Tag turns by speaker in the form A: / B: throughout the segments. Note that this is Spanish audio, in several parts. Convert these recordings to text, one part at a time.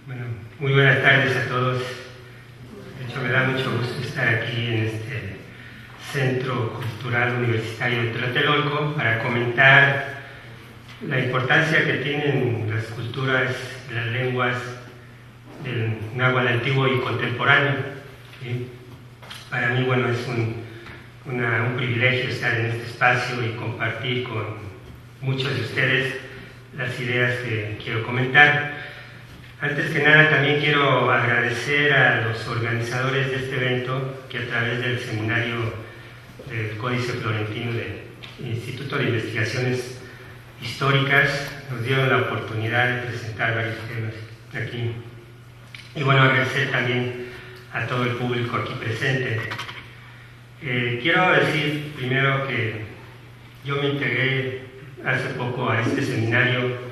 A: Bueno, muy buenas tardes a todos. De hecho, me da mucho gusto estar aquí en este Centro Cultural Universitario de Tlatelolco para comentar la importancia que tienen las culturas, las lenguas del náhuatl antiguo y contemporáneo. ¿Sí? Para mí, bueno, es un privilegio estar en este espacio y compartir con muchos de ustedes las ideas que quiero comentar. Antes que nada, también quiero agradecer a los organizadores de este evento que a través del seminario del Códice Florentino del Instituto de Investigaciones Históricas nos dieron la oportunidad de presentar varios temas aquí. Y bueno, agradecer también a todo el público aquí presente. Quiero decir primero que yo me integré hace poco a este seminario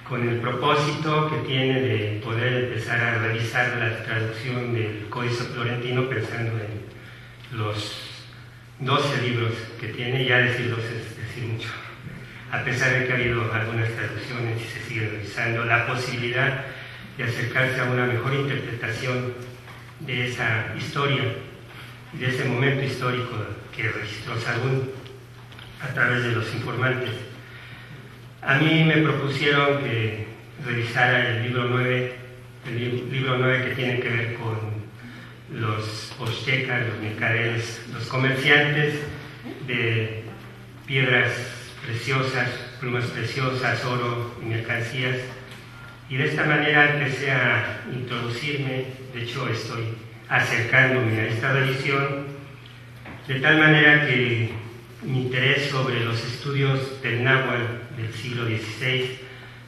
A: con el propósito que tiene de poder empezar a revisar la traducción del Códice Florentino pensando en los 12 libros que tiene. Ya decir 12 es decir mucho, a pesar de que ha habido algunas traducciones y se sigue revisando la posibilidad de acercarse a una mejor interpretación de esa historia y de ese momento histórico que registró Sahagún a través de los informantes. A mí me propusieron que revisara el libro 9 que tiene que ver con los oxtecas, los mercaderes, los comerciantes de piedras preciosas, plumas preciosas, oro y mercancías. Y de esta manera empecé a introducirme, de hecho estoy acercándome a esta revisión, de tal manera que mi interés sobre los estudios del náhuatl del siglo XVI,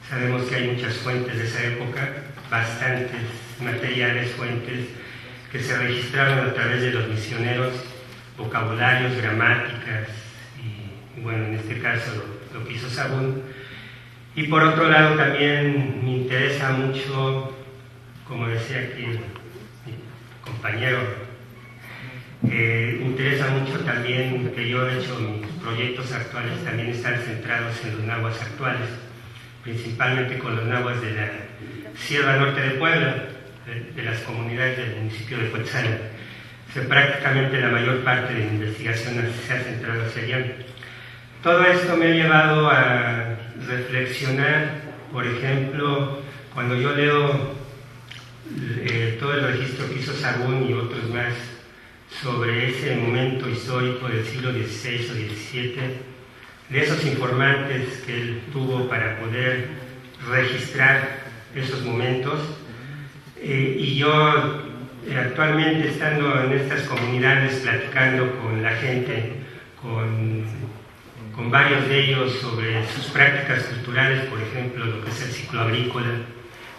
A: sabemos que hay muchas fuentes de esa época, bastantes materiales, fuentes que se registraron a través de los misioneros, vocabularios, gramáticas, y bueno, en este caso lo que hizo Sahagún. Y por otro lado también me interesa mucho, como decía aquí mi compañero, interesa mucho también que yo, de hecho, mis proyectos actuales también están centrados en los náhuatl actuales, principalmente con los náhuatl de la Sierra Norte de Puebla, de las comunidades del municipio de Cuetzalan. Prácticamente la mayor parte de mi investigación se ha centrado hacia allá. Todo esto me ha llevado a reflexionar, por ejemplo, cuando yo leo todo el registro que hizo Sahagún y otros más sobre ese momento histórico del siglo XVI o XVII, de esos informantes que él tuvo para poder registrar esos momentos. Y yo actualmente, estando en estas comunidades, platicando con la gente, con varios de ellos sobre sus prácticas culturales, por ejemplo, lo que es el ciclo agrícola,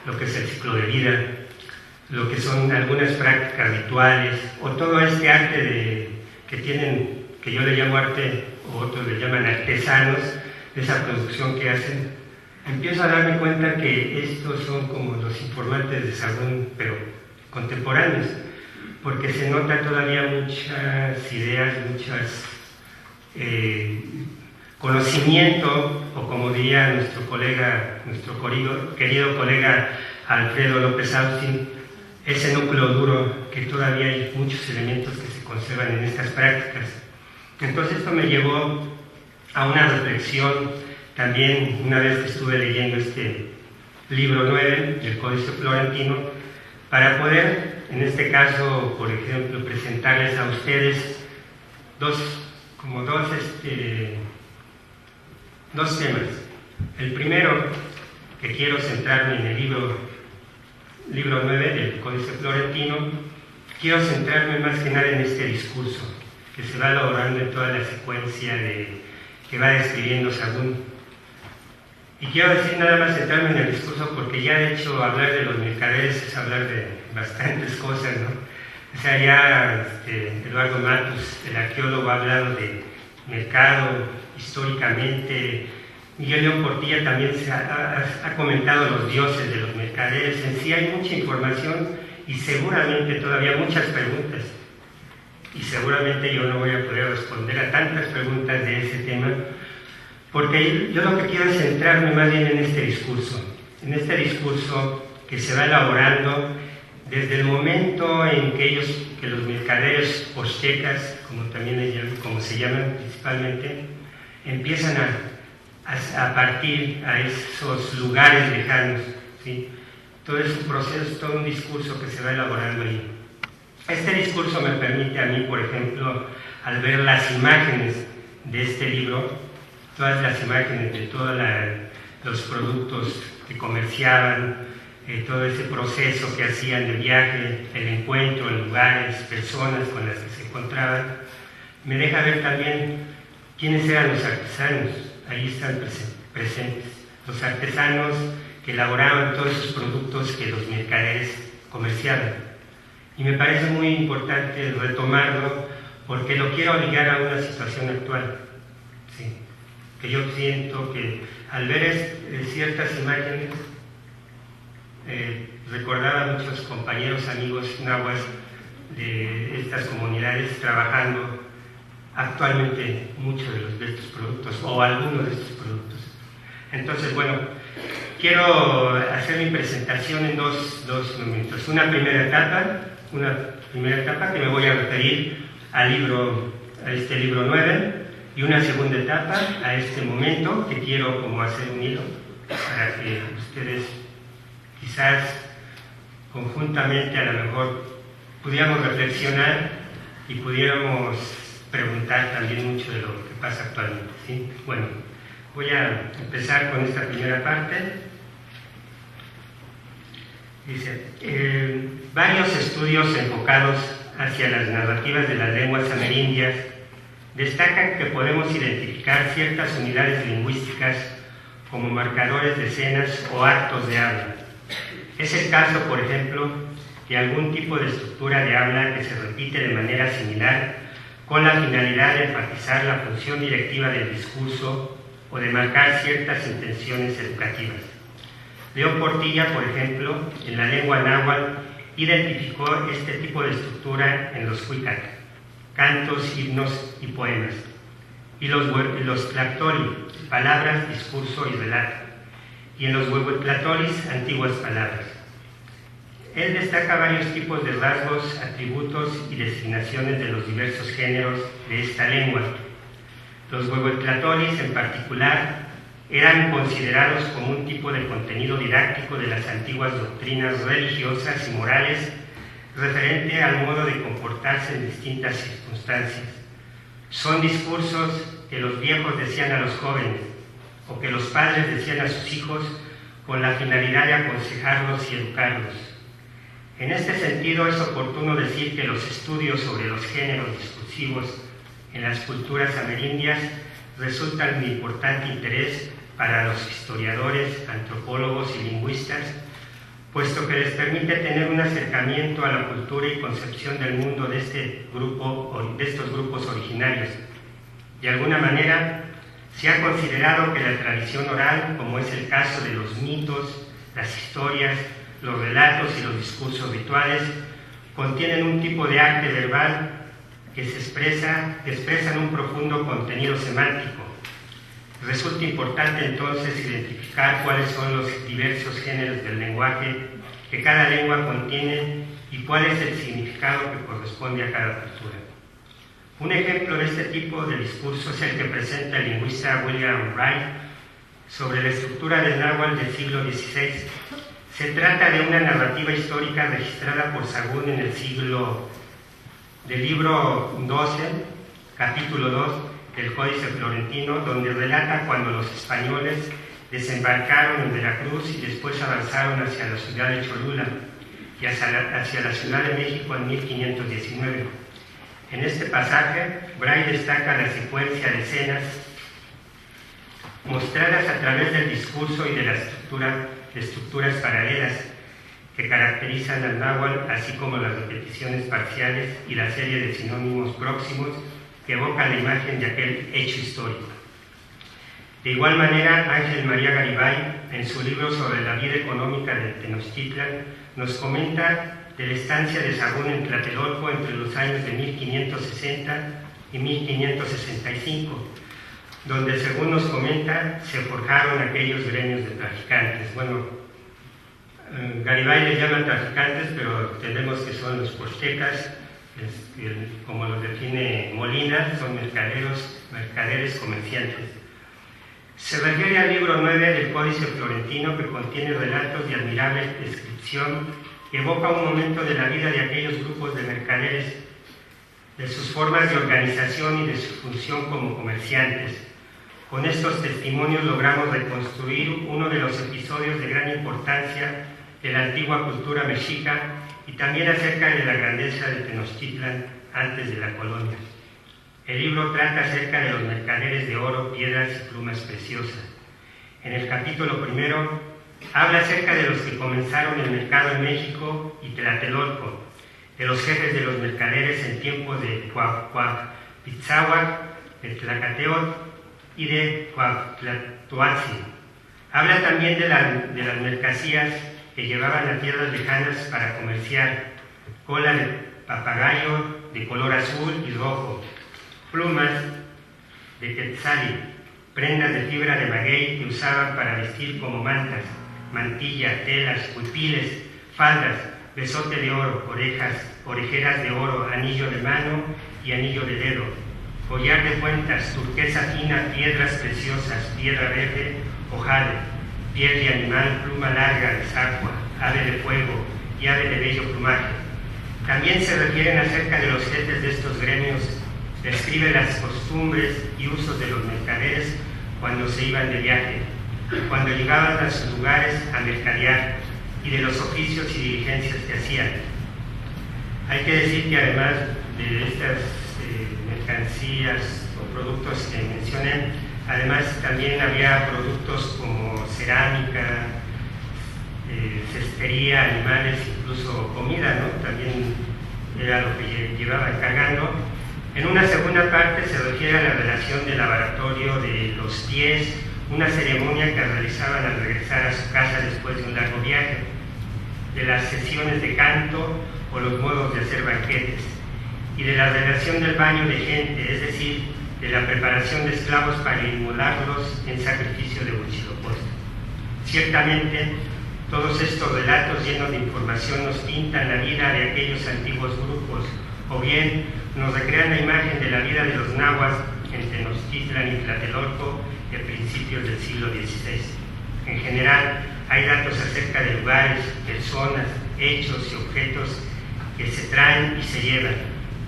A: lo que es el ciclo de vida, lo que son algunas prácticas rituales, o todo este arte que tienen, que yo le llamo arte, o otros le llaman artesanos, de esa producción que hacen, empiezo a darme cuenta que estos son como los informantes de Sahagún, pero contemporáneos, porque se nota todavía muchas ideas, muchas conocimiento, o como diría nuestro querido colega Alfredo López Austin, ese núcleo duro, que todavía hay muchos elementos que se conservan en estas prácticas. Entonces esto me llevó a una reflexión también, una vez que estuve leyendo este libro 9 del Códice Florentino, para poder, en este caso, por ejemplo, presentarles a ustedes dos temas. El primero, que quiero centrarme en el libro 9 del Códice Florentino, quiero centrarme más que nada en este discurso que se va elaborando en toda la secuencia que va describiendo Sahagún. Y quiero decir nada más centrarme en el discurso porque ya, de hecho, hablar de los mercaderes es hablar de bastantes cosas, ¿no? O sea, ya Eduardo Matus, el arqueólogo, ha hablado de mercado históricamente. Miguel León Portilla también ha comentado los dioses de los mercaderes. En sí hay mucha información y seguramente todavía muchas preguntas. Y seguramente yo no voy a poder responder a tantas preguntas de ese tema, porque yo lo que quiero es centrarme más bien en este discurso que se va elaborando desde el momento en que los mercaderes aztecas, como se llaman principalmente, empiezan a partir a esos lugares lejanos, ¿sí? Todo es un proceso, es todo un discurso que se va elaborando ahí. Este discurso me permite a mí, por ejemplo, al ver las imágenes de este libro, todas las imágenes de todos los productos que comerciaban, todo ese proceso que hacían de viaje, el encuentro en lugares, personas con las que se encontraban, me deja ver también quiénes eran los artesanos. Ahí están presentes los artesanos que elaboraban todos esos productos que los mercaderes comerciaban. Y me parece muy importante retomarlo porque lo quiero ligar a una situación actual, ¿sí? Que yo siento que al ver ciertas imágenes recordaba a muchos compañeros, amigos nahuas de estas comunidades trabajando actualmente muchos de estos productos o algunos de estos productos. Entonces, bueno, quiero hacer mi presentación en dos momentos. Una primera etapa que me voy a referir a este libro 9, y una segunda etapa a este momento que quiero como hacer un hilo para que ustedes quizás conjuntamente a lo mejor pudiéramos reflexionar y pudiéramos preguntar también mucho de lo que pasa actualmente, ¿sí? Bueno, voy a empezar con esta primera parte. Dice, varios estudios enfocados hacia las narrativas de las lenguas amerindias destacan que podemos identificar ciertas unidades lingüísticas como marcadores de escenas o actos de habla. Es el caso, por ejemplo, de algún tipo de estructura de habla que se repite de manera similar con la finalidad de enfatizar la función directiva del discurso o de marcar ciertas intenciones educativas. León Portilla, por ejemplo, en la lengua náhuatl, identificó este tipo de estructura en los huicat, cantos, himnos y poemas, y los tlactoli, palabras, discurso y relato, y en los huehuetlatolis, antiguas palabras. Él destaca varios tipos de rasgos, atributos y designaciones de los diversos géneros de esta lengua. Los huehuetlatolis, en particular, eran considerados como un tipo de contenido didáctico de las antiguas doctrinas religiosas y morales referente al modo de comportarse en distintas circunstancias. Son discursos que los viejos decían a los jóvenes o que los padres decían a sus hijos con la finalidad de aconsejarlos y educarlos. En este sentido, es oportuno decir que los estudios sobre los géneros discursivos en las culturas amerindias resultan de importante interés para los historiadores, antropólogos y lingüistas, puesto que les permite tener un acercamiento a la cultura y concepción del mundo de estos grupos originarios. De alguna manera, se ha considerado que la tradición oral, como es el caso de los mitos, las historias, los relatos y los discursos rituales, contienen un tipo de arte verbal que expresan un profundo contenido semántico. Resulta importante entonces identificar cuáles son los diversos géneros del lenguaje que cada lengua contiene y cuál es el significado que corresponde a cada cultura. Un ejemplo de este tipo de discurso es el que presenta el lingüista William Wright sobre la estructura del náhuatl del siglo XVI. Se trata de una narrativa histórica registrada por Sagún en el del libro 12, capítulo 2 del Códice Florentino, donde relata cuando los españoles desembarcaron en Veracruz y después avanzaron hacia la ciudad de Cholula y hacia la Ciudad de México en 1519. En este pasaje, Bray destaca la secuencia de escenas mostradas a través del discurso y de la estructuras paralelas que caracterizan al náhuatl, así como las repeticiones parciales y la serie de sinónimos próximos que evocan la imagen de aquel hecho histórico. De igual manera, Ángel María Garibay, en su libro sobre la vida económica de Tenochtitlan, nos comenta de la estancia de Sagún en Tlatelolco entre los años de 1560 y 1565, donde, según nos comenta, se forjaron aquellos gremios de traficantes. Bueno, Garibay les llama traficantes, pero entendemos que son los pochtecas, como los define Molina, son mercaderes comerciantes. Se refiere al libro 9 del Códice Florentino, que contiene relatos de admirable descripción, que evoca un momento de la vida de aquellos grupos de mercaderes, de sus formas de organización y de su función como comerciantes. Con estos testimonios logramos reconstruir uno de los episodios de gran importancia de la antigua cultura mexica y también acerca de la grandeza de Tenochtitlan antes de la colonia. El libro trata acerca de los mercaderes de oro, piedras y plumas preciosas. En el capítulo primero habla acerca de los que comenzaron el mercado en México y Tlatelolco, de los jefes de los mercaderes en tiempos de Cuauhtémoc, de Tlacateotl y de Cuauhtlatoatzin. Habla también de las mercancías que llevaban a tierras lejanas para comerciar: cola de papagayo de color azul y rojo, plumas de quetzali, prendas de fibra de maguey que usaban para vestir como mantas, mantilla, telas, huipiles, faldas, besote de oro, orejeras de oro, anillo de mano y anillo de dedo, collar de cuentas, turquesa fina, piedras preciosas, piedra verde, ojal, piel de animal, pluma larga de zacua, ave de fuego y ave de bello plumaje. También se refieren acerca de los jefes de estos gremios, describe las costumbres y usos de los mercaderes cuando se iban de viaje, cuando llegaban a sus lugares a mercadear, y de los oficios y diligencias que hacían. Hay que decir que además de estas mercancías o productos que mencioné, además también había productos como cerámica, cestería, animales, incluso comida, ¿no? También era lo que llevaban cargando. En una segunda parte se refiere a la relación del laboratorio de los pies, una ceremonia que realizaban al regresar a su casa después de un largo viaje, de las sesiones de canto o los modos de hacer banquetes, y de la relación del baño de gente, es decir, de la preparación de esclavos para inmolarlos en sacrificio de Huitzilopochtli. Ciertamente, todos estos relatos llenos de información nos pintan la vida de aquellos antiguos grupos, o bien nos recrean la imagen de la vida de los nahuas en Tenochtitlan y Tlatelolco de principios del siglo XVI. En general, hay datos acerca de lugares, personas, hechos y objetos que se traen y se llevan,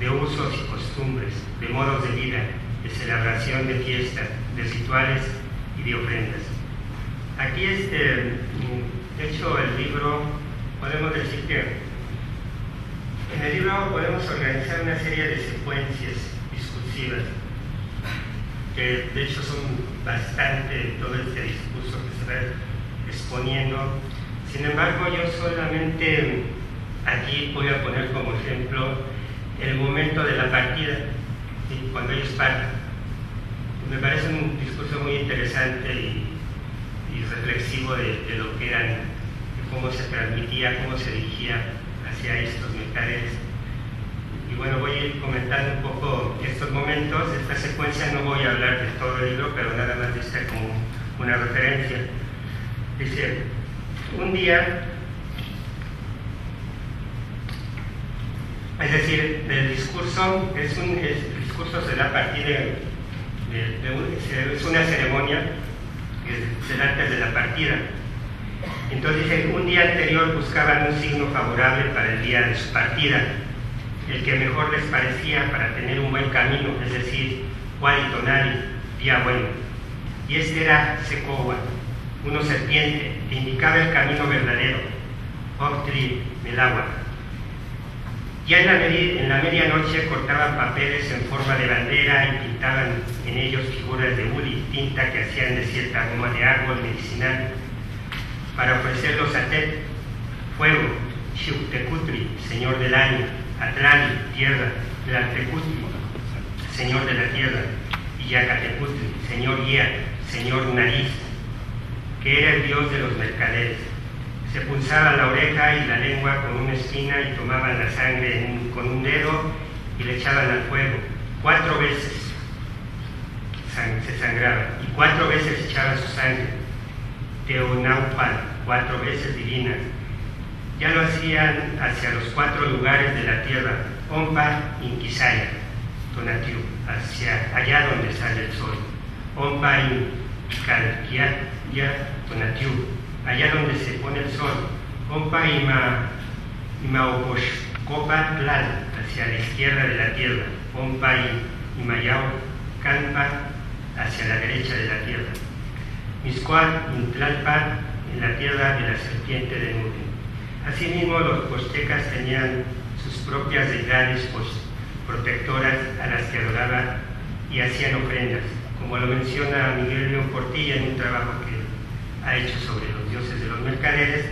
A: de usos y costumbres, de modos de vida, de celebración de fiestas, de rituales y de ofrendas. Aquí, de hecho, el libro, podemos decir que en el libro podemos organizar una serie de secuencias discursivas, que de hecho son bastante todo este discurso que se va exponiendo. Sin embargo, yo solamente aquí voy a poner como ejemplo el momento de la partida, ¿sí? Cuando ellos parten. Me parece un discurso muy interesante y reflexivo de lo que eran, de cómo se transmitía, cómo se dirigía hacia estos mercaderes. Y bueno, voy a ir comentando un poco estos momentos. Esta secuencia no voy a hablar de todo el libro, pero nada más de ser como una referencia. Dice, un día, es decir, el discurso el discurso se da a partir es una ceremonia que se da antes de la partida. Entonces dice, un día anterior buscaban un signo favorable para el día de su partida, el que mejor les parecía para tener un buen camino, es decir, Hualitonari, día bueno. Y este era Secowa, una serpiente, que indicaba el camino verdadero, Octri Melagua. Ya en la medianoche cortaban papeles en forma de bandera y pintaban en ellos figuras de uli, tinta que hacían de cierta goma de árbol medicinal, para ofrecerlos a Tet, fuego, Xiuhtecutli, señor del año, Atlani, tierra, Tlaltecutli, señor de la tierra, y Yacatecutli, señor guía, señor nariz, que era el dios de los mercaderes. Se punzaban la oreja y la lengua con una espina y tomaban la sangre con un dedo y le echaban al fuego. 4 veces se sangraba y 4 veces echaban su sangre. Teonaupan, 4 veces divina. Ya lo hacían hacia los 4 lugares de la tierra, Ompa, Inquisaya, Tonatiuh, hacia allá donde sale el sol. Ompa, Calquiaya, Tonatiuh, allá donde se pone el sol. Ompa, Imaopoxcopa, Tlal, hacia la izquierda de la tierra. Ompa, Imayao, Canpa, hacia la derecha de la tierra. Mixcoac, Intlalpa, en la tierra de la serpiente de nube. Asimismo, los poztecas tenían sus propias deidades protectoras a las que adoraban y hacían ofrendas, como lo menciona Miguel León Portilla en un trabajo que ha hecho sobre los dioses de los mercaderes,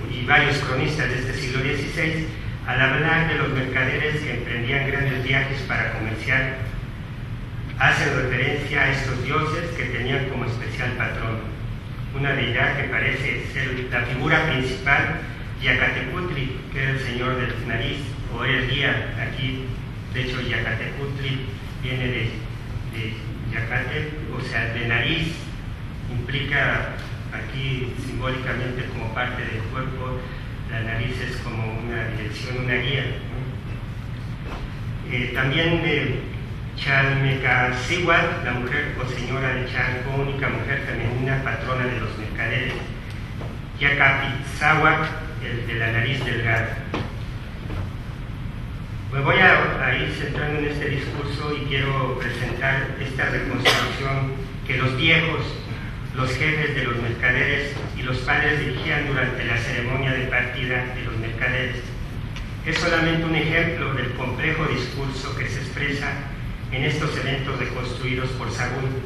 A: y varios cronistas de este siglo XVI, al hablar de los mercaderes que emprendían grandes viajes para comerciar, hacen referencia a estos dioses que tenían como especial patrón una deidad que parece ser la figura principal, Yacatecutli, que era el señor del nariz, o el guía. Aquí, de hecho, Yacatecutli viene de Yacate, o sea, de nariz, implica aquí simbólicamente como parte del cuerpo, la nariz es como una dirección, una guía, ¿no? También de Chalmecasihuatl, la mujer o señora de Chalco, única mujer femenina patrona de los mercaderes. Yacapitzahuatl, el de la nariz delgada. Me voy a ir centrando en este discurso y quiero presentar esta reconstrucción que los viejos, los jefes de los mercaderes y los padres dirigían durante la ceremonia de partida de los mercaderes. Es solamente un ejemplo del complejo discurso que se expresa en estos eventos reconstruidos por Sagún.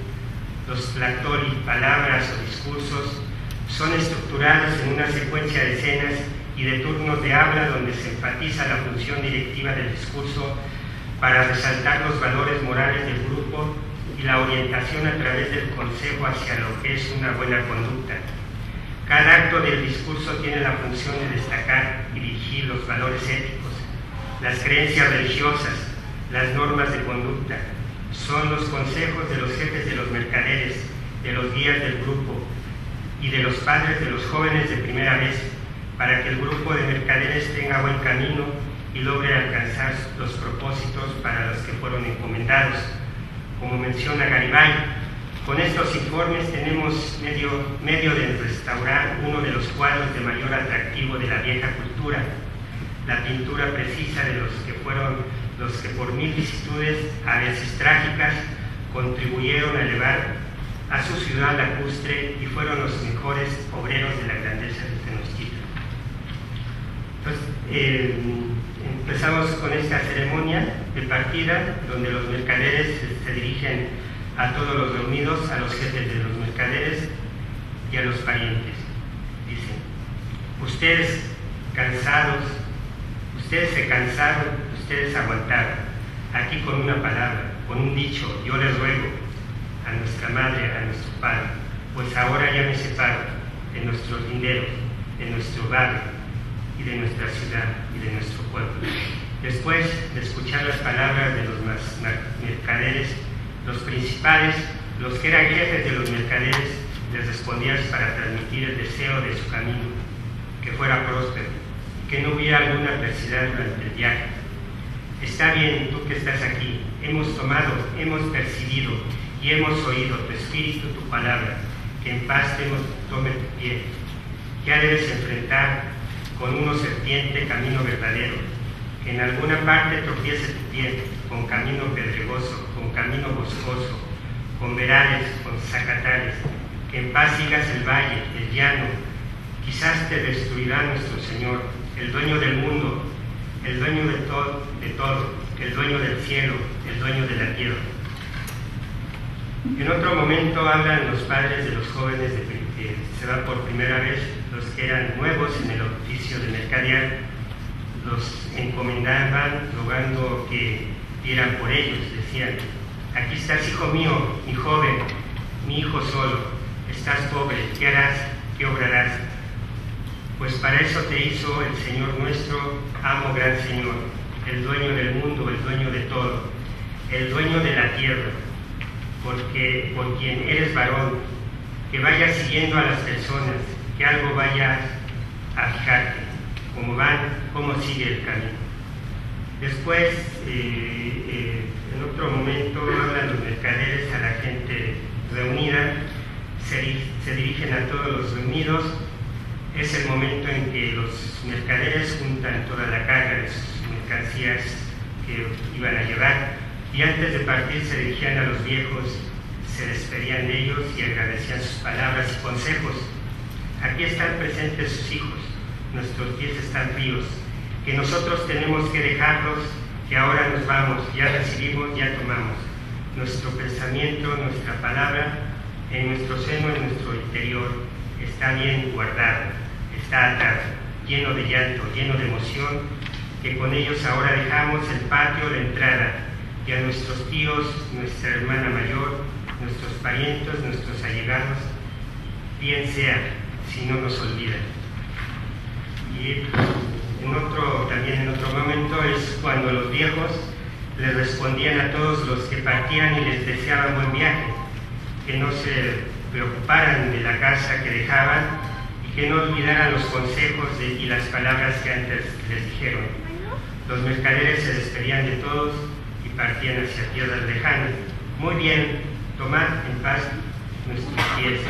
A: Los tlactoli, palabras o discursos, son estructurados en una secuencia de escenas y de turnos de habla donde se enfatiza la función directiva del discurso para resaltar los valores morales del grupo y la orientación a través del consejo hacia lo que es una buena conducta. Cada acto del discurso tiene la función de destacar y dirigir los valores éticos, las creencias religiosas, las normas de conducta. Son los consejos de los jefes de los mercaderes, de los guías del grupo y de los padres de los jóvenes de primera vez, para que el grupo de mercaderes tenga buen camino y logre alcanzar los propósitos para los que fueron encomendados. Como menciona Garibay, con estos informes tenemos medio de restaurar uno de los cuadros de mayor atractivo de la vieja cultura, la pintura precisa de los que fueron los que por mil vicisitudes, a veces trágicas, contribuyeron a elevar a su ciudad lacustre y fueron los mejores obreros de la grandeza de Tenochtitlan. Entonces, empezamos con esta ceremonia de partida, donde los mercaderes se dirigen a todos los reunidos, a los jefes de los mercaderes y a los parientes. Dicen: ustedes cansados, ustedes se cansaron, ustedes aguantaron. Aquí con una palabra, con un dicho, yo les ruego a nuestra madre, a nuestro padre, pues ahora ya me separo de nuestros linderos, de nuestro barrio y de nuestra ciudad y de nuestro pueblo. Después de escuchar las palabras de los mercaderes, los principales, los que eran jefes de los mercaderes, les respondían para transmitir el deseo de su camino, que fuera próspero, que no hubiera alguna adversidad durante el viaje. Está bien, tú que estás aquí, hemos tomado, hemos percibido y hemos oído tu espíritu, tu palabra, que en paz tome tu pie. Ya debes enfrentar con uno serpiente camino verdadero, que en alguna parte tropiece tu pie, con camino pedregoso, con camino boscoso, con verales, con zacatales, que en paz sigas el valle, el llano. Quizás te destruirá nuestro Señor, el dueño del mundo, el dueño de todo, el dueño del cielo, el dueño de la tierra. En otro momento hablan los padres de los jóvenes que se van por primera vez, los que eran nuevos en el oficio de mercadear, los encomendaban rogando que dieran por ellos. Decían: aquí estás, hijo mío, mi joven, mi hijo solo, estás pobre, ¿qué harás? ¿Qué obrarás? Pues para eso te hizo el Señor nuestro, amo gran Señor, el dueño del mundo, el dueño de todo, el dueño de la tierra, porque por quien eres varón, que vayas siguiendo a las personas, que algo vayas a fijarte cómo van, cómo sigue el camino. Después, en otro momento, hablan los mercaderes a la gente reunida, se dirigen a todos los reunidos. Es el momento en que los mercaderes juntan toda la carga de sus mercancías que iban a llevar, y antes de partir se dirigían a los viejos, se despedían de ellos y agradecían sus palabras y consejos. Aquí están presentes sus hijos, nuestros pies están fríos, que nosotros tenemos que dejarlos, que ahora nos vamos, ya recibimos, ya tomamos. Nuestro pensamiento, nuestra palabra, en nuestro seno, en nuestro interior, está bien guardado, está atado, lleno de llanto, lleno de emoción, que con ellos ahora dejamos el patio, la entrada, y a nuestros tíos, nuestra hermana mayor, nuestros parientes, nuestros allegados, bien sea, si no nos olvidan. Y también en otro momento es cuando los viejos les respondían a todos los que partían y les deseaban buen viaje, que no se preocuparan de la casa que dejaban y que no olvidaran los consejos y las palabras que antes les dijeron. Los mercaderes se despedían de todos y partían hacia tierras lejanas. Muy bien, tomad en paz nuestros pies.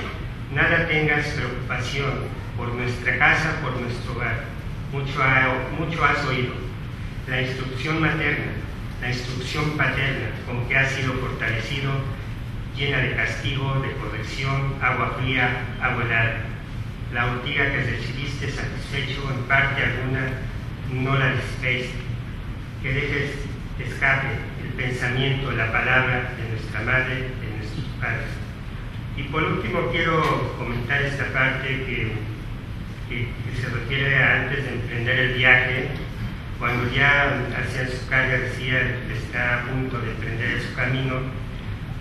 A: Nada tengas preocupación por nuestra casa, por nuestro hogar. Mucho has oído. La instrucción materna, la instrucción paterna con que has sido fortalecido, llena de castigo, de corrección, agua fría, agua helada. La ortiga que recibiste satisfecho en parte alguna, no la desprecies. Que dejes escape el pensamiento, la palabra de nuestra madre, de nuestros padres. Y por último quiero comentar esta parte que se refiere a antes de emprender el viaje, cuando ya hacían su carga, decía que está a punto de emprender su camino,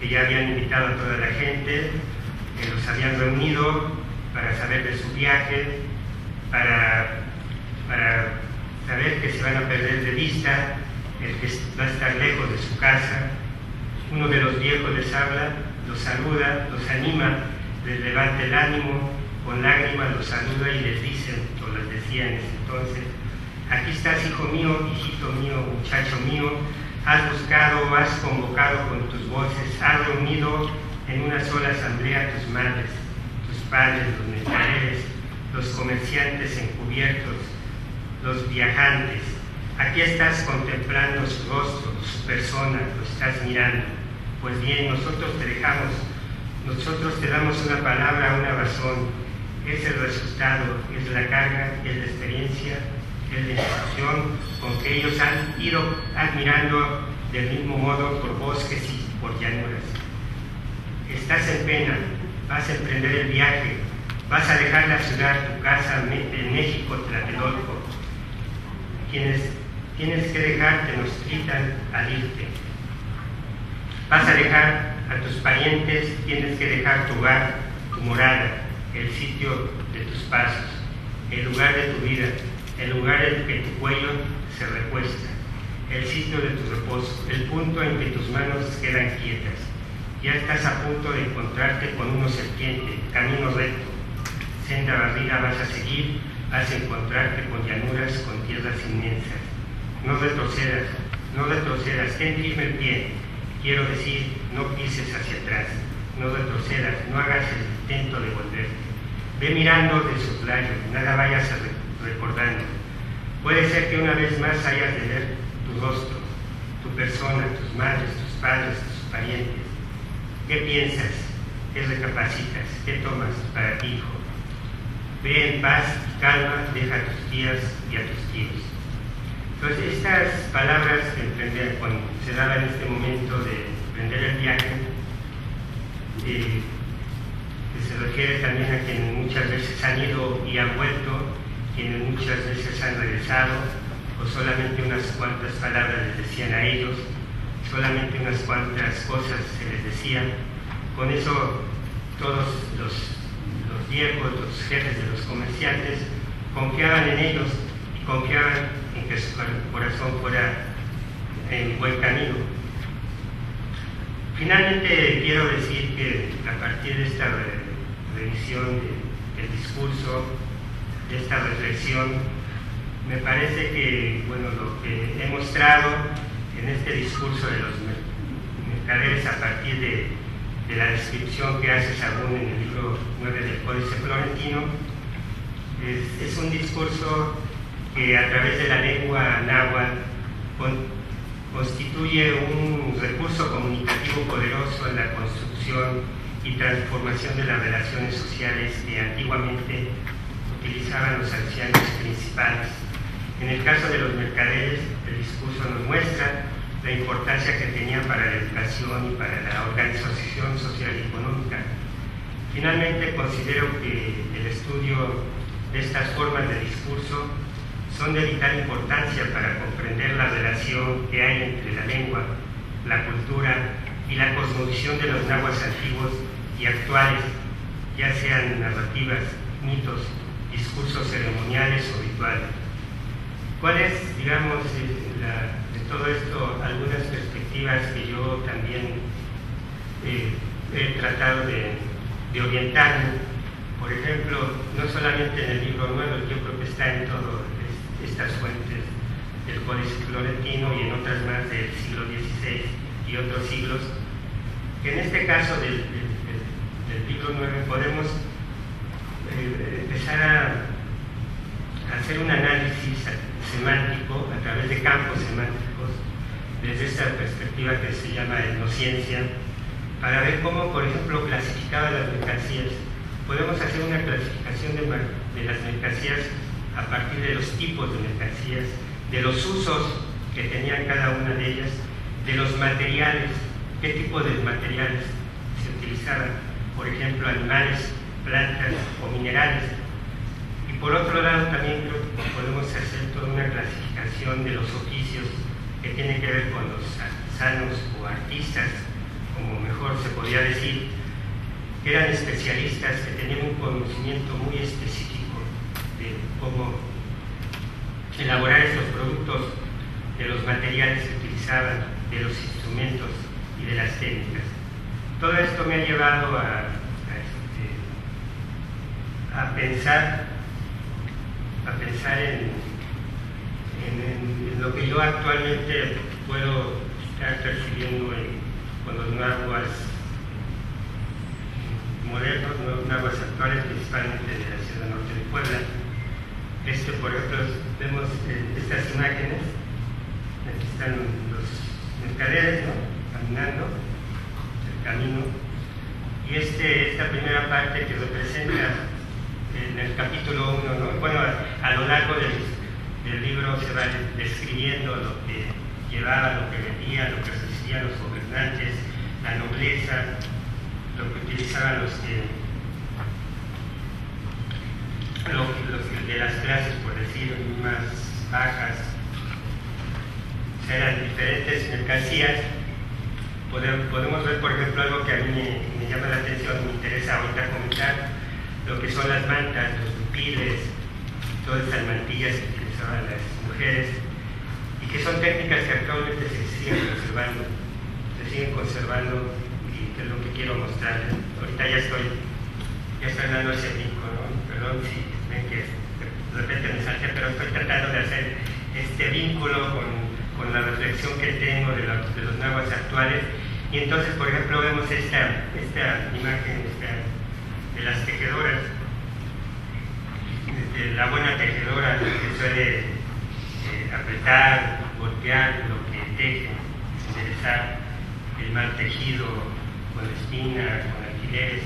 A: que ya habían invitado a toda la gente, que los habían reunido para saber de su viaje, para saber que se van a perder de vista, el que va a estar lejos de su casa. Uno de los viejos les habla, los saluda, los anima, les levanta el ánimo, con lágrimas los saluda y les dicen, o les decía en ese entonces: aquí estás, hijo mío, hijito mío, muchacho mío, has buscado, has convocado con tus voces, has reunido en una sola asamblea tus madres, tus padres, los mercaderes, los comerciantes encubiertos, los viajantes. Aquí estás contemplando su rostro, su persona, lo estás mirando. Pues bien, nosotros te dejamos, nosotros te damos una palabra, una razón. Es el resultado, es la carga, es la experiencia, es la instrucción con que ellos han ido admirando del mismo modo por bosques y por llanuras. Estás en pena, vas a emprender el viaje, vas a dejar la ciudad, tu casa en México, Tlatelolco. Quienes tienes que dejar te nos gritan al irte. Vas a dejar a tus parientes, tienes que dejar tu hogar, tu morada, el sitio de tus pasos, el lugar de tu vida, el lugar en que tu cuello se recuesta, el sitio de tu reposo, el punto en que tus manos quedan quietas. Ya estás a punto de encontrarte con una serpiente, camino recto, senda barrida vas a seguir, vas a encontrarte con llanuras, con tierras inmensas. No retrocedas, no retrocedas, ten firme el pie. Quiero decir, no pises hacia atrás, no retrocedas, no hagas el intento de volverte. Ve mirando de soslayo, nada vayas recordando. Puede ser que una vez más hayas de ver tu rostro, tu persona, tus madres, tus padres, tus parientes. ¿Qué piensas? ¿Qué recapacitas? ¿Qué tomas para ti, hijo? Ve en paz y calma, deja a tus tías y a tus tíos. Entonces, estas palabras que cuando se daba en este momento de emprender el viaje, que se refiere también a quienes muchas veces han ido y han vuelto, quienes muchas veces han regresado, o solamente unas cuantas palabras les decían a ellos, solamente unas cuantas cosas se les decían. Con eso todos los viejos, los jefes de los comerciantes, confiaban en ellos y confiaban en que su corazón fuera en buen camino. Finalmente quiero decir que a partir de esta revisión del discurso, de esta reflexión, me parece que, bueno, lo que he mostrado en este discurso de los mercaderes a partir de la descripción que hace Sahagún en el libro 9 del Códice Florentino, es un discurso que a través de la lengua náhuatl constituye un recurso comunicativo poderoso en la construcción y transformación de las relaciones sociales que antiguamente utilizaban los ancianos principales. En el caso de los mercaderes, el discurso nos muestra la importancia que tenían para la educación y para la organización social y económica. Finalmente, considero que el estudio de estas formas de discurso son de vital importancia para comprender la relación que hay entre la lengua, la cultura y la cosmovisión de los náhuatl antiguos y actuales, ya sean narrativas, mitos, discursos ceremoniales o rituales. ¿Cuáles, digamos, de todo esto, algunas perspectivas que yo también he tratado de orientarme? Por ejemplo, no solamente en el libro nuevo, yo creo que está en todas estas fuentes del Códice Florentino y en otras más del siglo XVI y otros siglos, que en este caso del libro 9 podemos empezar a hacer un análisis semántico a través de campos semánticos desde esta perspectiva que se llama etnociencia, para ver cómo, por ejemplo, clasificaba las mercancías. Podemos hacer una clasificación de las mercancías a partir de los tipos de mercancías, de los usos que tenían cada una de ellas, de los materiales, qué tipo de materiales se utilizaban, por ejemplo, animales, plantas o minerales. Y por otro lado también creo que podemos hacer toda una clasificación de los oficios que tienen que ver con los artesanos o artistas, como mejor se podría decir, que eran especialistas, que tenían un conocimiento muy específico de cómo elaborar esos productos, de los materiales que utilizaban, de los instrumentos y de las técnicas. Todo esto me ha llevado a pensar en lo que yo actualmente puedo estar percibiendo con los náhuatl modernos, los náhuatl actuales, principalmente de la Sierra Norte de Puebla. Por ejemplo, vemos estas imágenes. Aquí están los mercaderes, ¿no?, caminando el camino, y esta primera parte que representa en el capítulo 1, ¿no? Bueno, a lo largo del libro se va describiendo lo que llevaba, lo que vendía, lo que recibían los gobernantes, la nobleza, lo que utilizaban los de las clases, por decir, más bajas. O sea, eran diferentes mercancías. Podemos ver, por ejemplo, algo que a mí me llama la atención, me interesa ahorita comentar, lo que son las mantas, los huipiles, todas estas mantillas que utilizaban las mujeres, y que son técnicas que actualmente se siguen conservando, y que es lo que quiero mostrarles. Ahorita ya estoy dando ese brinco, ¿no? Perdón si ven que de repente me salté, pero estoy tratando de hacer este vínculo con la reflexión que tengo de los náhuatl actuales. Y entonces, por ejemplo, vemos esta imagen de las tejedoras, de la buena tejedora que suele apretar, golpear lo que teje, enderezar el mal tejido con espina, con alfileres,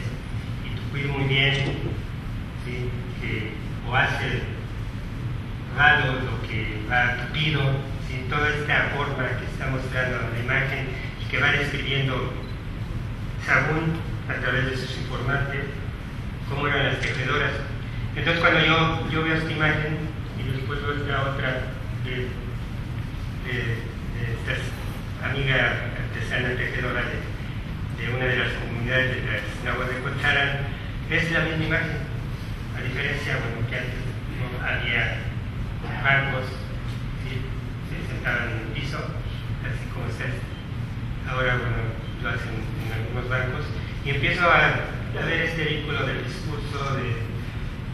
A: y tucuir muy bien, ¿sí?, o hace raro lo que va tupido, ¿sí?, toda esta forma que está mostrando la imagen y que va describiendo Sahagún a través de sus informantes cómo eran las tejedoras. Entonces, cuando yo veo esta imagen y después veo esta otra de esta amiga artesana tejedora de una de las comunidades de las náhuatl de Cuetzalan, es la misma imagen, a diferencia, bueno, que antes no había bancos, ¿sí?, se sentaban en el piso, así como está. Ahora, bueno, lo hacen en algunos bancos, y empiezo a ver este vínculo del discurso,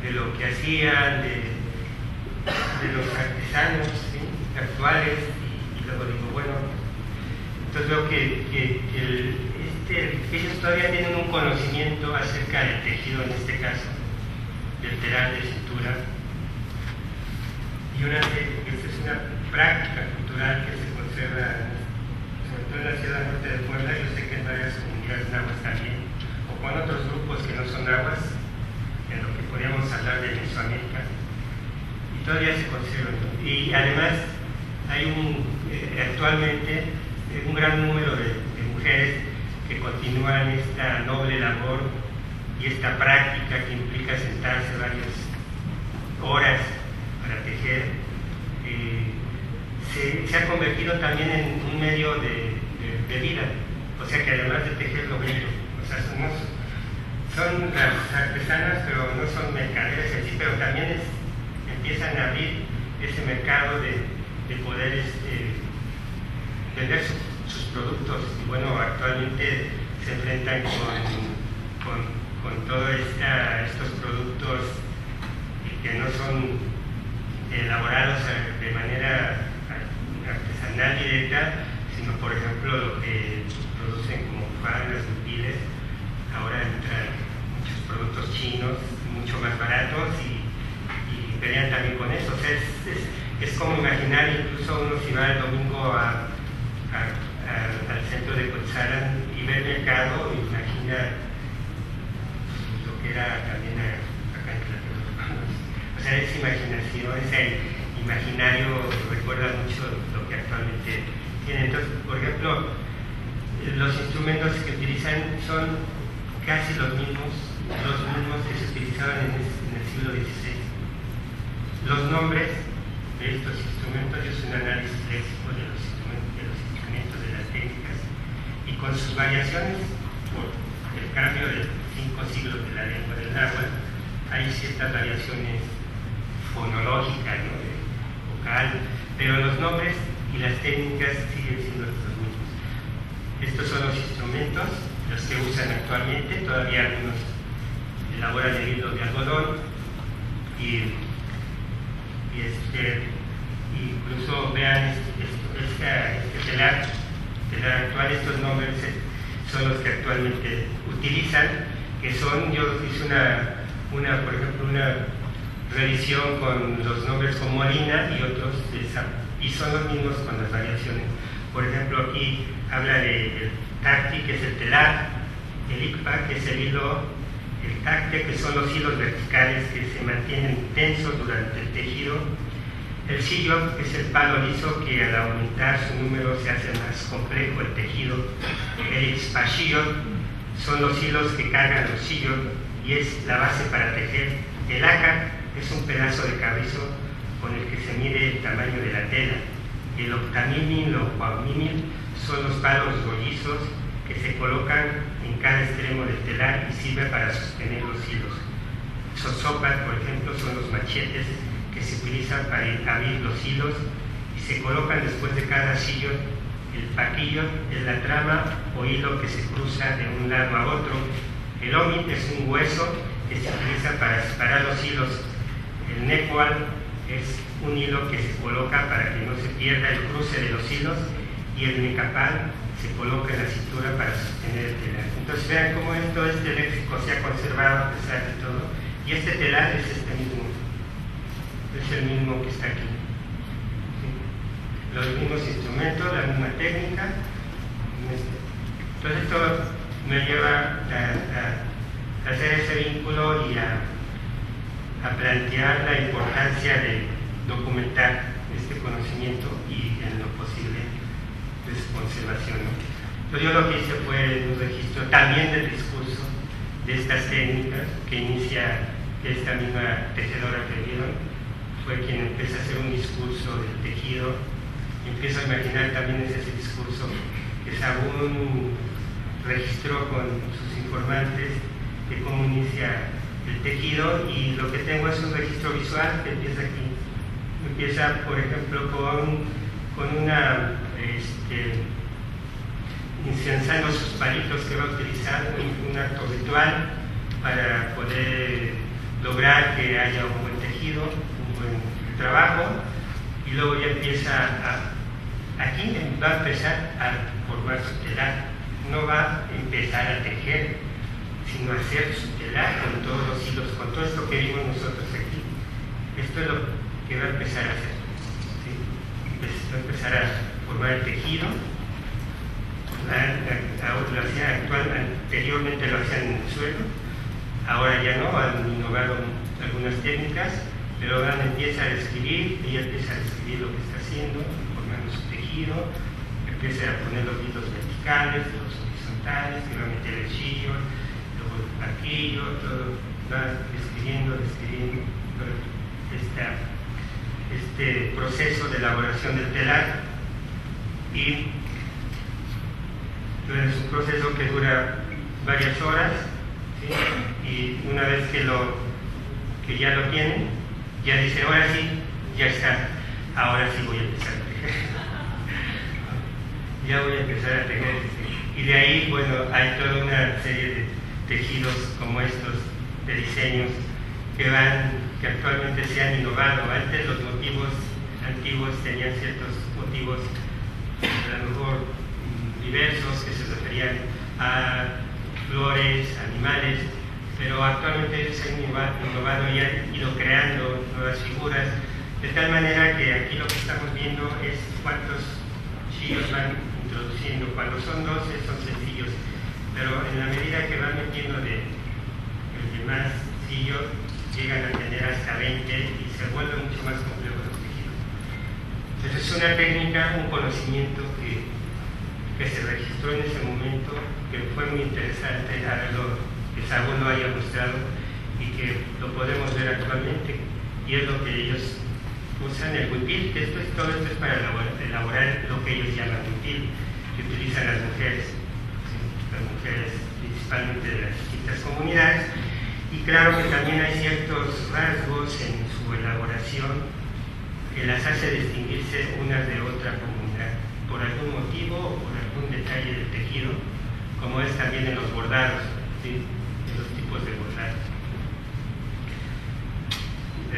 A: de lo que hacían, de los artesanos, ¿sí?, actuales, y luego digo, bueno, entonces veo que ellos todavía tienen un conocimiento acerca del tejido, en este caso, del telar de cintura, y esta es una práctica cultural que se conserva, sobre todo en la Sierra Norte de Puebla. Yo sé que en varias comunidades nahuas también, o con otros grupos que no son nahuas, en lo que podríamos hablar de Mesoamérica, y todavía se conserva, ¿no? Y además hay actualmente un gran número de mujeres que continúan esta noble labor y esta práctica que implica sentarse varias horas para tejer. Se ha convertido también en un medio de vida, o sea que además de tejer lo bello, o sea, son las artesanas, pero no son mercaderes en sí, pero también empiezan a abrir ese mercado de poder vender sus productos. Y bueno, actualmente se enfrentan con todos estos productos que no son elaborados de manera artesanal directa, sino por ejemplo lo que producen como faldas, útiles. Ahora entran muchos productos chinos mucho más baratos y pelean también con eso. O sea, es como imaginar, incluso uno si va el domingo al centro de Cotzalan y ve el mercado, imagina lo que era también acá en Tlatelolco. O sea, esa imaginación, ese imaginario recuerda mucho lo que actualmente tiene. Entonces, por ejemplo, los instrumentos que utilizan son casi los mismos que se utilizaban en el siglo XVI. Los nombres de estos instrumentos, yo hice un análisis léxico de los instrumentos, de las técnicas, y con sus variaciones por el cambio de 5 siglos de la lengua del náhuatl, hay ciertas variaciones fonológicas, ¿no?, de vocal, pero los nombres y las técnicas siguen siendo los mismos. Estos son los instrumentos, los que usan actualmente. Todavía algunos elaboran el hilo de algodón y incluso vean este telar actual. Estos nombres son los que actualmente utilizan, que son, yo hice por ejemplo, una revisión con los nombres como harina y otros y son los mismos con las variaciones. Por ejemplo, aquí habla del tacti, que es el telar, el ikpa, que es el hilo, el tacte, que son los hilos verticales que se mantienen tensos durante el tejido, el sillot, que es el palo liso, que al aumentar su número se hace más complejo el tejido, el ispashillot, son los hilos que cargan los sillot y es la base para tejer, el aca, es un pedazo de carrizo con el que se mide el tamaño de la tela, el octamimil o cuaumimil son los palos rollizos que se colocan en cada extremo del telar y sirve para sostener los hilos. Sosopas, por ejemplo, son los machetes que se utilizan para abrir los hilos y se colocan después de cada sillo. El paquillo es la trama o hilo que se cruza de un lado a otro. El omit es un hueso que se utiliza para separar los hilos. El necual es un hilo que se coloca para que no se pierda el cruce de los hilos, y el necapal se coloca en la cintura para sostener el telar. Entonces vean cómo todo este léxico se ha conservado a pesar de todo, y este telar es el mismo que está aquí. ¿Sí? Los mismos instrumentos, la misma técnica. Entonces esto me lleva a hacer ese vínculo y a plantear la importancia de documentar este conocimiento y en lo posible de su conservación, ¿no? Entonces yo lo que hice fue un registro también del discurso de estas técnicas que inicia esta misma tejedora que vieron, fue quien empieza a hacer un discurso del tejido. Empiezo a imaginar también ese discurso que Sahagún registró con sus informantes de cómo inicia el tejido, y lo que tengo es un registro visual que empieza aquí. Empieza, por ejemplo, con una incensando sus palitos que va a utilizar, un acto ritual para poder lograr que haya un buen tejido, un buen trabajo, y luego ya empieza aquí va a empezar a formar su telar. No va a empezar a tejer, sino a hacer su telar con todos los hilos, con todo esto que vimos nosotros aquí. Esto es lo que va a empezar a hacer, ¿sí? Va a empezar a formar el tejido. Anteriormente lo hacían en el suelo, ahora ya no, han innovado algunas técnicas, pero ahora empieza a describir, ella empieza a describir lo que está haciendo, formando su tejido, empieza a poner los hilos verticales, los horizontales, que va a meter el chillo, luego el arquillo, todo va describiendo este proceso de elaboración del telar. Y es un proceso que dura varias horas, ¿sí? Y una vez que ya lo tienen, ya dice, ahora sí, ya está, ahora sí voy a empezar a tejer. Ya voy a empezar a tejer. Y de ahí, bueno, hay toda una serie de tejidos como estos, de diseños, que actualmente se han innovado. Antes los motivos antiguos tenían ciertos motivos, a lo mejor diversos, que se referían a flores, animales, pero actualmente se han innovado y han ido creando nuevas figuras, de tal manera que aquí lo que estamos viendo es cuántos chillos van introduciendo. Cuando son 12 son sencillos, pero en la medida que van metiendo de más chillos, llegan a tener hasta 20 y se vuelven mucho más complejos los tejidos. Entonces es una técnica, un conocimiento que se registró en ese momento, que fue muy interesante haberlo, que Sahagún lo haya mostrado y que lo podemos ver actualmente, y es lo que ellos usan, el huipil, que todo esto es para elaborar lo que ellos llaman huipil, que utilizan las mujeres, ¿sí? Las mujeres principalmente de las distintas comunidades. Y claro que también hay ciertos rasgos en su elaboración que las hace distinguirse unas de otra comunidad, por algún motivo o por algún detalle del tejido, como es también en los bordados, ¿sí? En los tipos de bordados. Y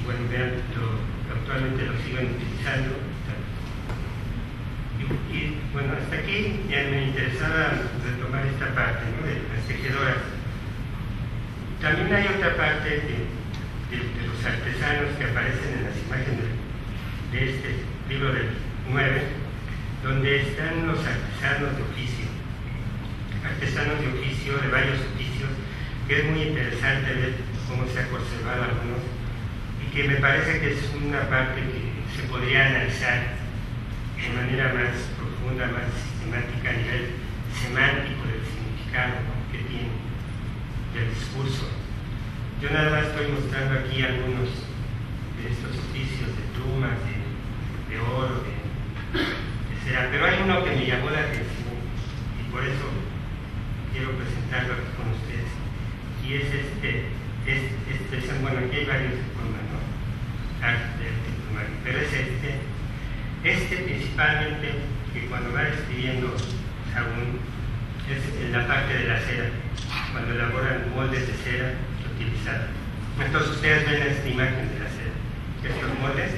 A: bueno, vean, actualmente lo siguen utilizando. Y bueno, hasta aquí ya me interesaba retomar esta parte, ¿no? De las tejedoras. También hay otra parte de los artesanos que aparecen en las imágenes de este libro del 9, donde están los artesanos de oficio, de varios oficios, que es muy interesante ver cómo se ha conservado algunos, y que me parece que es una parte que se podría analizar de manera más profunda, más sistemática a nivel semántico del significado, ¿no? Que tiene del discurso. Yo nada más estoy mostrando aquí algunos de estos oficios de plumas, de oro, de cera, pero hay uno que me llamó la atención y por eso quiero presentarlo aquí con ustedes, y es bueno, aquí hay varios de pluma, ¿no? Arte de pluma, pero es este principalmente, que cuando va describiendo Sahagún, es en la parte de la cera, cuando elaboran moldes de cera que utilizan. Entonces ustedes ven esta imagen de la cera, estos moldes,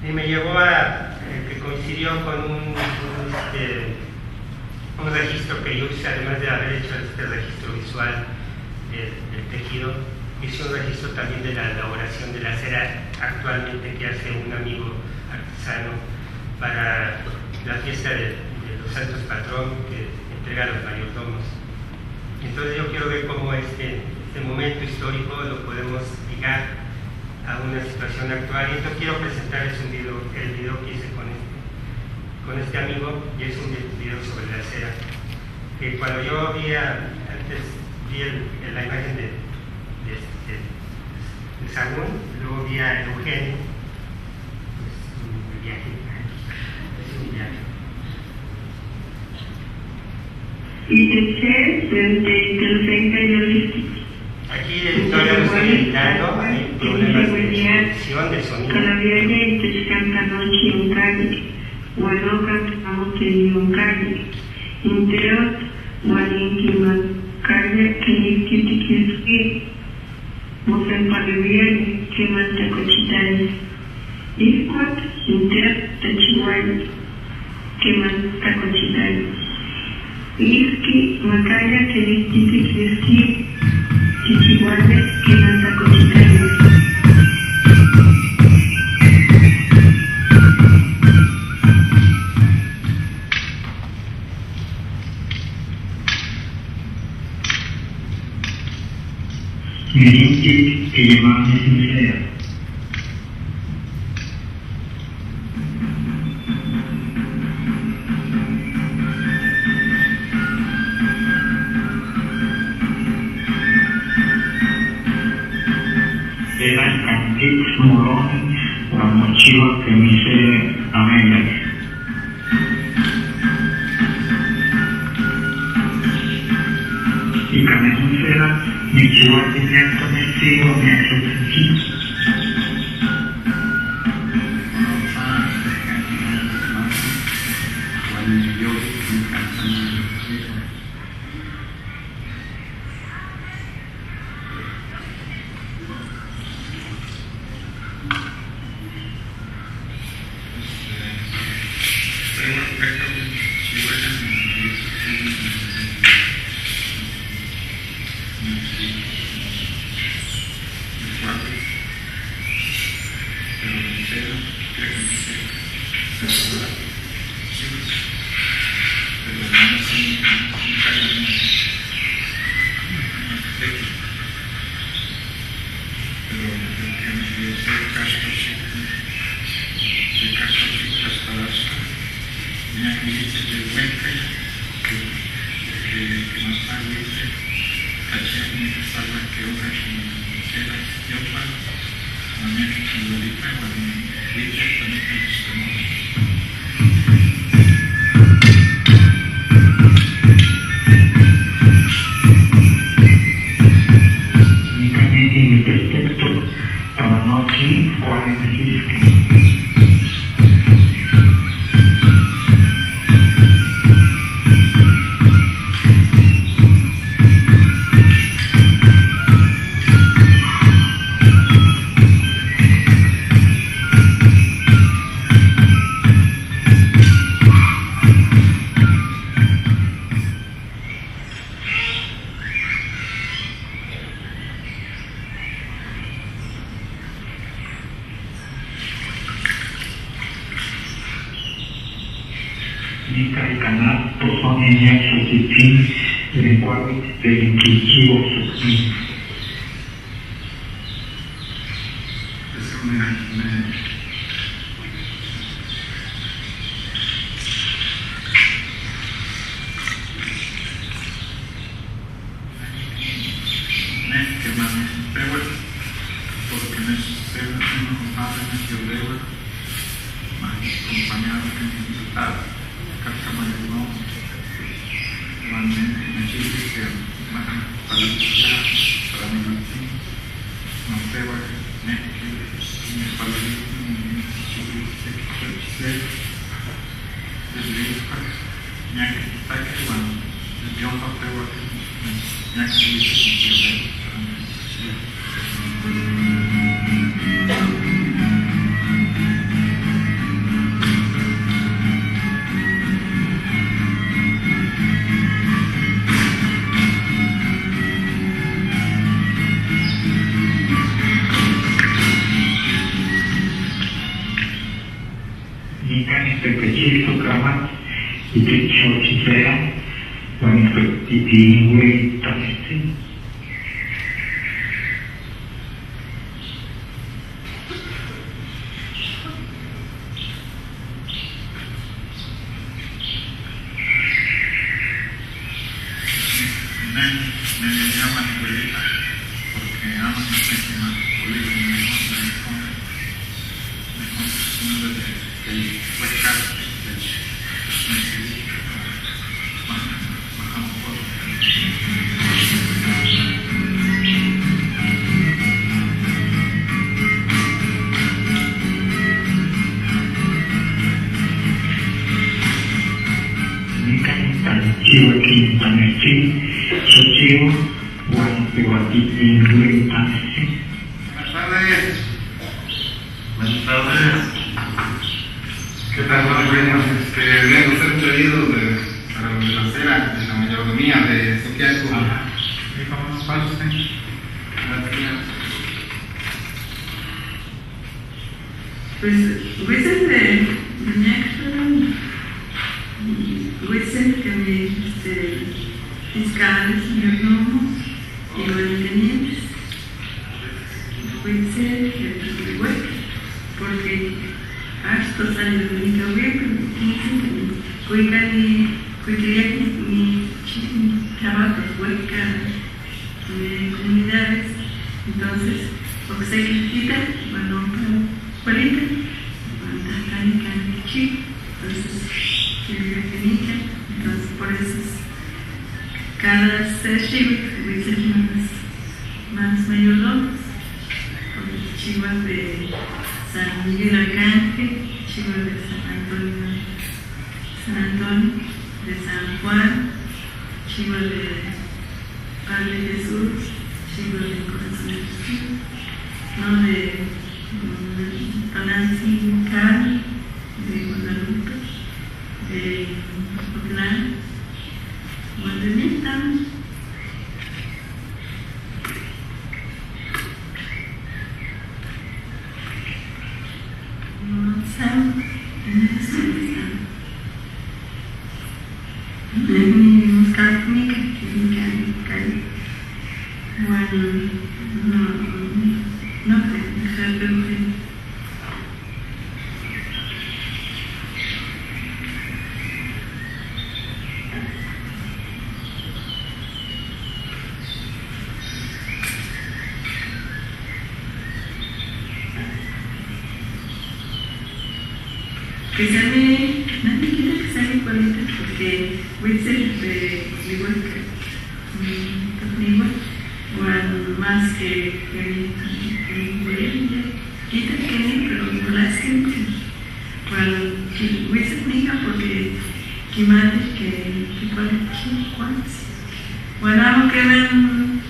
A: y me llevó a que coincidió con un registro que yo hice, además de haber hecho este registro visual del tejido, hice un registro también de la elaboración de la cera actualmente que hace un amigo artesano para la fiesta de los santos patrón que entrega a los mayordomos. Entonces yo quiero ver cómo este momento histórico lo podemos ligar a una situación actual, y entonces quiero presentarles el video que hice con este amigo, y es un video sobre la cera, que cuando yo antes vi la imagen de Sahagún, luego vi a Eugenio, pues un viaje, es un viaje. Aquí todavía lo estoy editando, hay problemas de edición de sonido.
B: Mosen Paluviani, Kimanta Cochitani, Isquat, Inter, Tachiwani, Kimanta Cochitani, Iski, Macaya, Kelistiki, Kiski, Chichihuane, Kimanta Cochitani.
C: Mirinti que llamaban de sincera. Eran cantics morones, la mochila que me hice a medias. Y caminamos era mi chihuahua tenía conocido mi ejercicio. Nika y Canal son inmensos y fin lenguaje del intuitivo supremo. Chiwa Wan Pewati in Green Taxi.
D: Buenas tardes.
E: ¿Qué tal? Bueno, vengo a hacer un pedido para la cena de la mayordomía de Santiago.
D: ¿Cómo pasa usted?
E: Gracias.
F: Pues, Witzel de Witzel que me fiscales, mayordomos y mayordomías. Witzel que porque estos años de mi cabello, mi trabajo hueca de comunidades, entonces, porque se quita, bueno, 40, entonces por eso cada sesión más mayordomos, chivas de San Miguel Arcángel, chivas de San Antonio, de San Juan, chivas de Padre Jesús, chivas de Corazón de Jesús, no de Nancy Carl, de Guadalupe, de Otlán, Guadalupe, Sam, que sale, nadie quiere que sale 40 porque Witzel igual que más que quita que pero no la siempre Witzel diga porque que madre que cuántos bueno que ven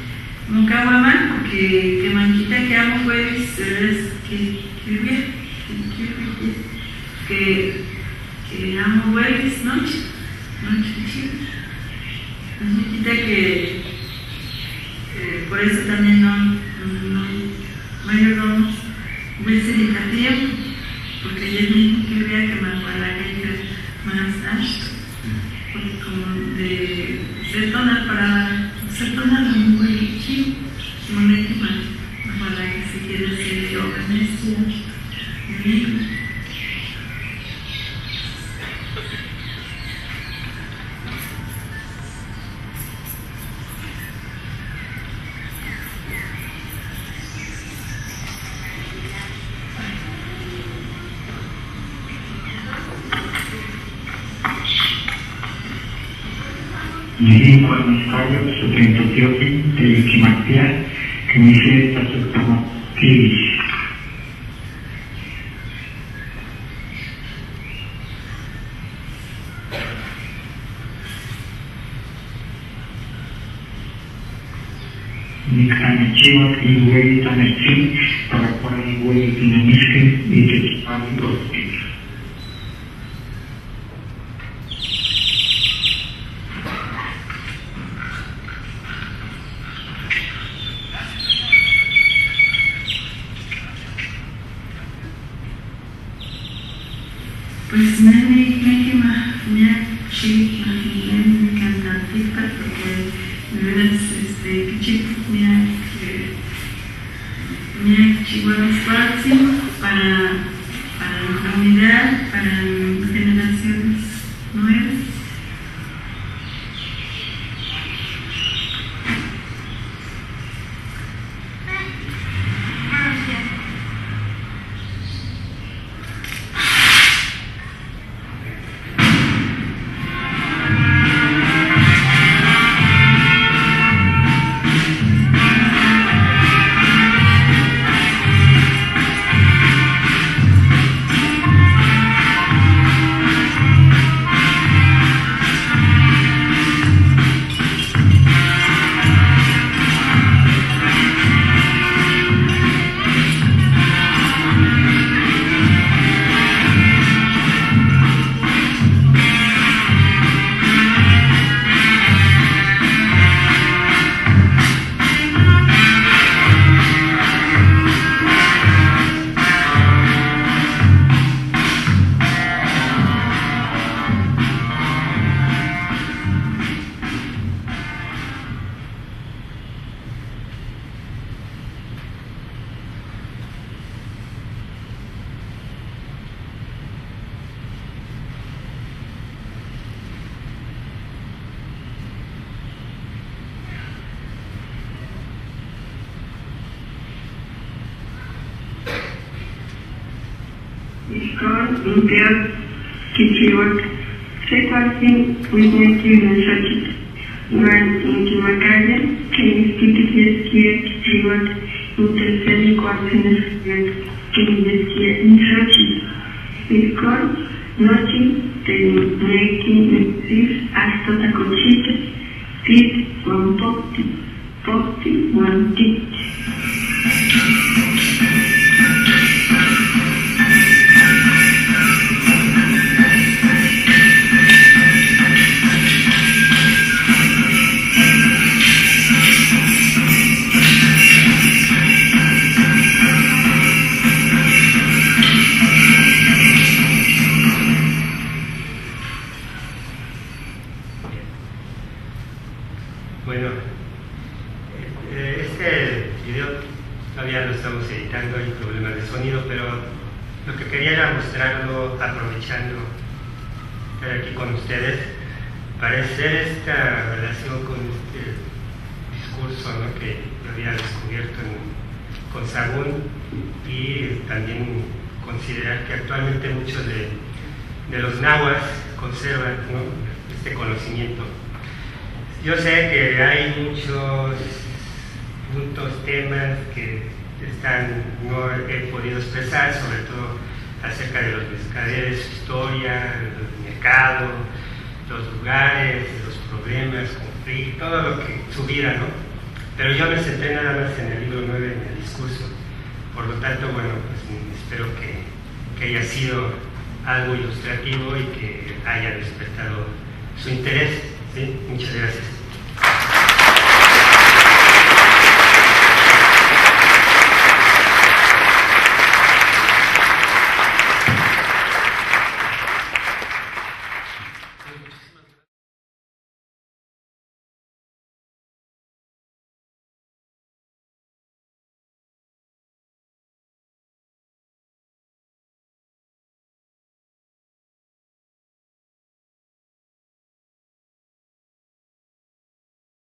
F: nunca va mal porque que manquita que amo pues es que bien que amo hueles noche chicos. Significa que por eso también no mayordomos hueles de tiempo, porque ella misma que vea que más para que más alto, porque como de ser tonal la mujer chico, no me más para que se quiera hacer yoga en este
C: Medin por Moscovia, su tentativi de Kimatia, que mi fiesta se llama Kiris. Nikane Chiva y Güey Tanechin, para cual Güey Dinamisque y Tequipani Gospel.
F: Pues me encantantita porque de veras me chihuahua espacio para la comunidad, para generaciones nuevas.
B: Iskon Inter Kichiwak Sekwasin Wisneti Nashachit Nuan Intimakayan Kenistitikies Kiek Kichiwak Intercedi Kwasinus Kenistitikies Nashachit Iskon Nochi Teneki Nexis Astota Cochite Tit Wampoti Poti Wantit.
A: Bueno, este video todavía lo estamos editando, hay problemas de sonido, pero lo que quería era mostrarlo aprovechando estar aquí con ustedes para hacer esta relación con este discurso, ¿no?, que yo había descubierto con Sagún, y también considerar que actualmente muchos de los nahuas conservan, ¿no?, este conocimiento. Yo sé que hay muchos puntos, temas que no he podido expresar, sobre todo acerca de los mercaderes, su historia, el mercado, los lugares, los problemas, conflictos, todo lo que su vida, ¿no? Pero yo me centré nada más en el libro 9, en el discurso. Por lo tanto, bueno, pues espero que haya sido algo ilustrativo y que haya despertado su interés, ¿sí? Muchas gracias.